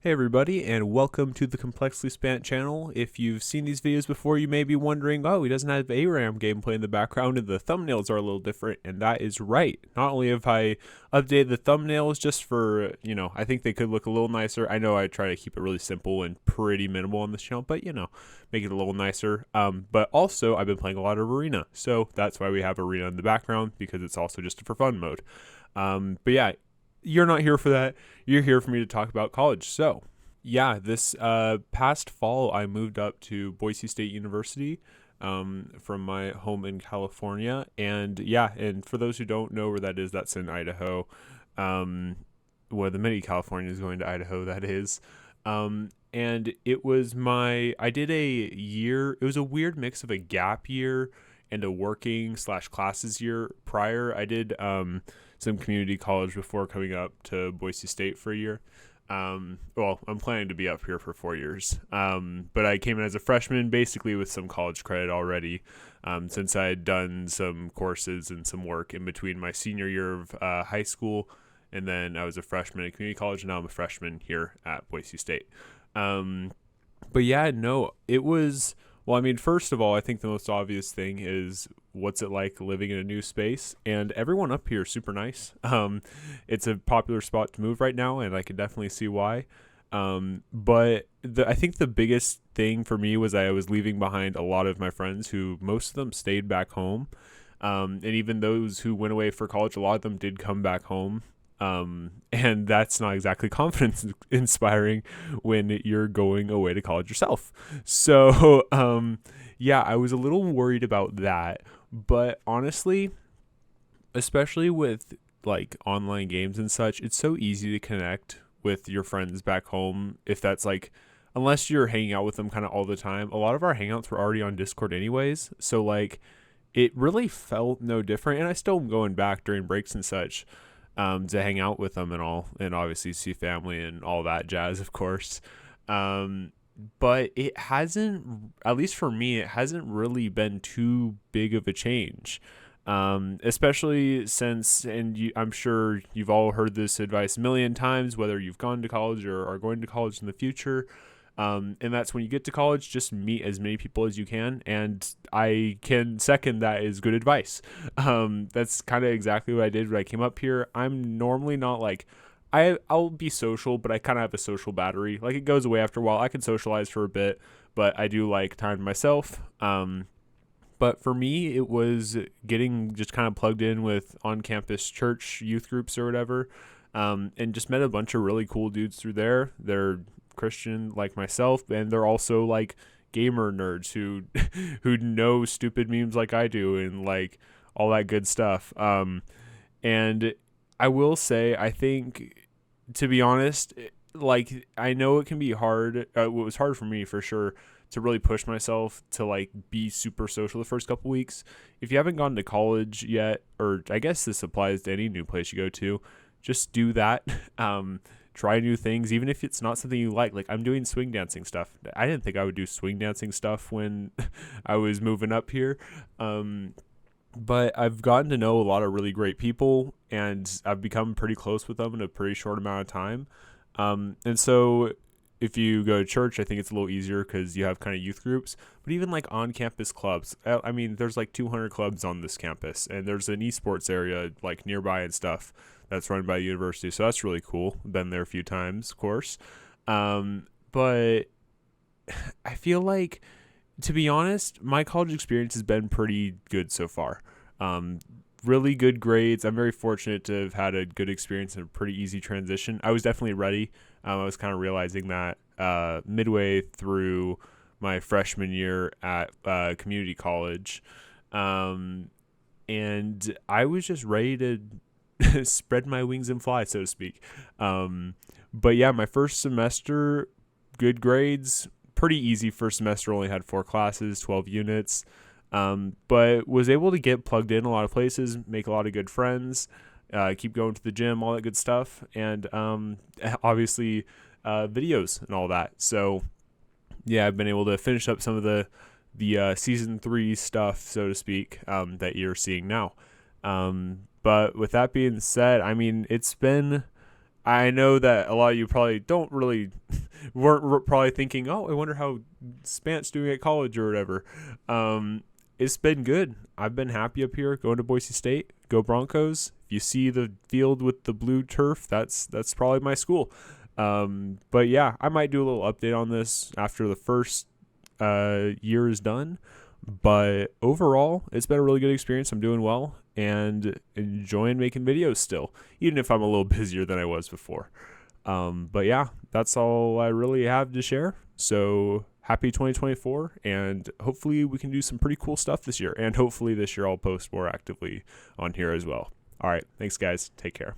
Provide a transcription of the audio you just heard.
Hey everybody, and welcome to the ComplexlySpant channel. If you've seen these videos before, you may be wondering, oh, he doesn't have ARAM gameplay in the background and the thumbnails are a little different, and that is right. Not only have I updated the thumbnails just for, I think they could look a little nicer. I know I try to keep it really simple and pretty minimal on this channel, but, make it a little nicer. But also, I've been playing a lot of Arena, so that's why we have Arena in the background, because it's also just for fun mode. But yeah, you're not here for that. You're here for me to talk about college. So, yeah, this past fall, I moved up to Boise State University from my home in California. And yeah, and for those who don't know where that is, that's in Idaho. Well, the mini California is going to Idaho, that is. And it was I did a year, it was a weird mix of a gap year and a working/classes year prior. I did some community college before coming up to Boise State for a year. Well, I'm planning to be up here for 4 years. But I came in as a freshman, basically with some college credit already, since I had done some courses and some work in between my senior year of high school, and then I was a freshman at community college, and now I'm a freshman here at Boise State. But yeah, no, it was. Well, I mean, first of all, I think the most obvious thing is what's it like living in a new space, and everyone up here is super nice. It's a popular spot to move right now, and I can definitely see why. But I think the biggest thing for me was I was leaving behind a lot of my friends who most of them stayed back home. And even those who went away for college, a lot of them did come back home. And that's not exactly confidence inspiring when you're going away to college yourself. So, yeah, I was a little worried about that, but honestly, especially with like online games and such, it's so easy to connect with your friends back home. If that's like, unless you're hanging out with them kind of all the time, a lot of our hangouts were already on Discord anyways. So like, it really felt no different. And I still am going back during breaks and such, to hang out with them and all, and obviously see family and all that jazz, of course. But it hasn't, at least for me, it hasn't really been too big of a change. Especially since, and I'm sure you've all heard this advice a million times, whether you've gone to college or are going to college in the future. And that's when you get to college, just meet as many people as you can. And I can second that is good advice. That's kind of exactly what I did when I came up here. I'm normally not like, I'll be social, but I kind of have a social battery. Like it goes away after a while. I can socialize for a bit, but I do like time to myself. But for me, it was getting just kind of plugged in with on-campus church youth groups or whatever. And just met a bunch of really cool dudes through there. They're Christian like myself, and they're also like gamer nerds who who know stupid memes like I do and like all that good stuff. And I will say, I think, to be honest, like I know it can be hard. It was hard for me for sure to really push myself to like be super social the first couple weeks. If you haven't gone to college yet, or I guess this applies to any new place you go to, just do that. Try new things, even if it's not something you like. Like I'm doing swing dancing stuff. I didn't think I would do swing dancing stuff when I was moving up here. But I've gotten to know a lot of really great people, and I've become pretty close with them in a pretty short amount of time. And so if you go to church, I think it's a little easier because you have kind of youth groups, but even like on-campus clubs. I mean, there's like 200 clubs on this campus, and there's an esports area like nearby and stuff that's run by the university. So that's really cool. Been there a few times, of course. But I feel like, to be honest, my college experience has been pretty good so far. Really good grades. I'm very fortunate to have had a good experience and a pretty easy transition. I was definitely ready. I was kind of realizing that midway through my freshman year at community college. And I was just ready to spread my wings and fly, so to speak. But yeah, my first semester, good grades, pretty easy first semester, only had 4 classes, 12 units, but was able to get plugged in a lot of places, make a lot of good friends, keep going to the gym, all that good stuff, and obviously videos and all that. So yeah, I've been able to finish up some of the season 3 stuff, so to speak, that you're seeing now. But with that being said, I mean, it's been I know that a lot of you probably don't really weren't probably thinking, oh, I wonder how Spant's doing at college or whatever. It's been good. I've been happy up here going to Boise State. Go Broncos. If you see the field with the blue turf, that's probably my school. But yeah, I might do a little update on this after the first year is done. But overall, it's been a really good experience. I'm doing well and enjoying making videos still, even if I'm a little busier than I was before. But yeah, that's all I really have to share. So happy 2024, and hopefully we can do some pretty cool stuff this year. And hopefully this year I'll post more actively on here as well. All right, thanks guys. Take care.